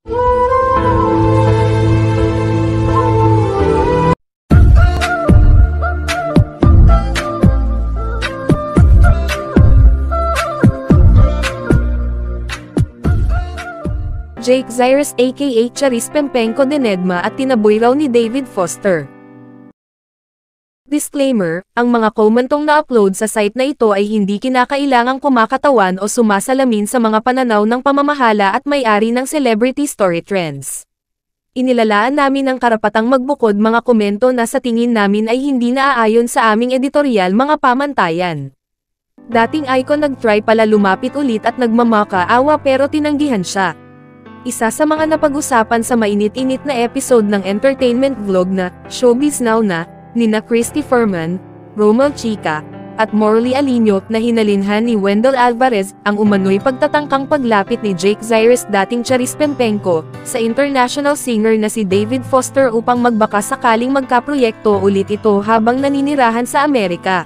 Jake Zyrus aka Charis Pempenko dinedma at tinaboy raw ni David Foster. Disclaimer, ang mga komentong na-upload sa site na ito ay hindi kinakailangang kumakatawan o sumasalamin sa mga pananaw ng pamamahala at may-ari ng celebrity story trends. Inilalaan namin ang karapatang magbukod mga komento na sa tingin namin ay hindi naaayon sa aming editorial mga pamantayan. Dating icon nag-try pala lumapit ulit at nagmamakaawa pero tinanggihan siya. Isa sa mga napag-usapan sa mainit-init na episode ng entertainment vlog na Showbiz Now na, nina Christy Furman, Romel Chica, at Morley Alinio na hinalinhan ni Wendell Alvarez ang umano'y pagtatangkang paglapit ni Jake Zyrus dating Charis Pempenko sa international singer na si David Foster upang magbaka sakaling magkaproyekto ulit ito habang naninirahan sa Amerika.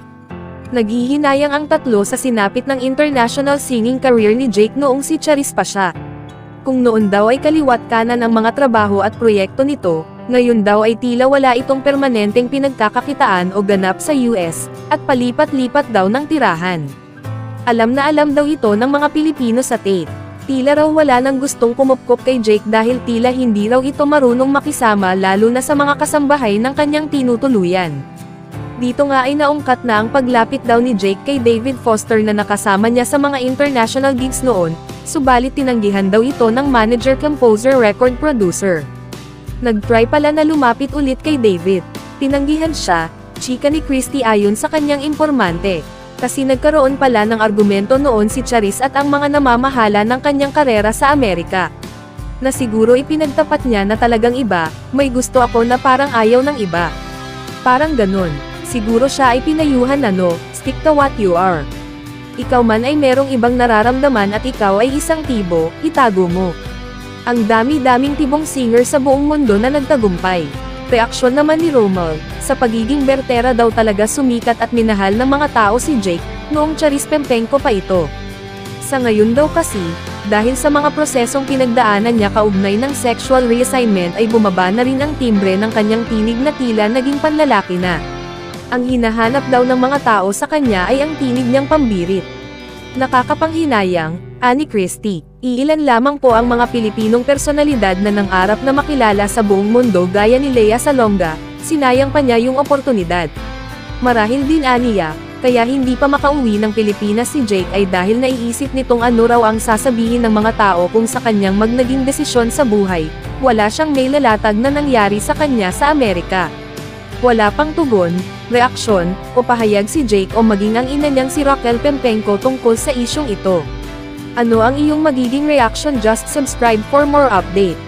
Naghihinayang ang tatlo sa sinapit ng international singing career ni Jake noong si Charis pa siya. Kung noon daw ay kaliwat kanan ang mga trabaho at proyekto nito, ngayon daw ay tila wala itong permanenteng pinagkakakitaan o ganap sa US, at palipat-lipat daw ng tirahan. Alam na alam daw ito ng mga Pilipino sa tape. Tila raw wala nang gustong kumupkop kay Jake dahil tila hindi raw ito marunong makisama lalo na sa mga kasambahay ng kanyang tinutuluyan. Dito nga ay naungkat na ang paglapit daw ni Jake kay David Foster na nakasama niya sa mga international gigs noon, subalit tinanggihan daw ito ng manager, composer, record producer. Nag-try pala na lumapit ulit kay David. Tinanggihan siya, chika ni Christy ayon sa kanyang informante. Kasi nagkaroon pala ng argumento noon si Charis at ang mga namamahala ng kanyang karera sa Amerika. Na siguro ipinagtapat niya na talagang iba, may gusto ako na parang ayaw ng iba. Parang ganun. Siguro siya ay pinayuhan na no, stick to what you are. Ikaw man ay merong ibang nararamdaman at ikaw ay isang tibo, itago mo. Ang dami-daming tibong singer sa buong mundo na nagtagumpay. Reaksyon naman ni Romel, sa pagiging bertera daw talaga sumikat at minahal ng mga tao si Jake, noong Charis Pempenko pa ito. Sa ngayon daw kasi, dahil sa mga prosesong pinagdaanan niya kaugnay ng sexual reassignment ay bumaba na rin ang timbre ng kanyang tinig na tila naging panlalaki na. Ang hinahanap daw ng mga tao sa kanya ay ang tinig niyang pambirit. Nakakapanghinayang, ani Christy, iilan lamang po ang mga Pilipinong personalidad na nangarap na makilala sa buong mundo gaya ni Lea Salonga, sinayang pa niya yung oportunidad. Marahil din aniya, kaya hindi pa makauwi ng Pilipinas si Jake ay dahil naiisip nitong ano raw ang sasabihin ng mga tao kung sa kanyang magnaging desisyon sa buhay, wala siyang may lalatag na nangyari sa kanya sa Amerika. Wala pang tugon, reaksyon, o pahayag si Jake o maging ang ina niyang si Raquel Pempenko tungkol sa isyong ito. Ano ang iyong magiging reaction? Just subscribe for more update.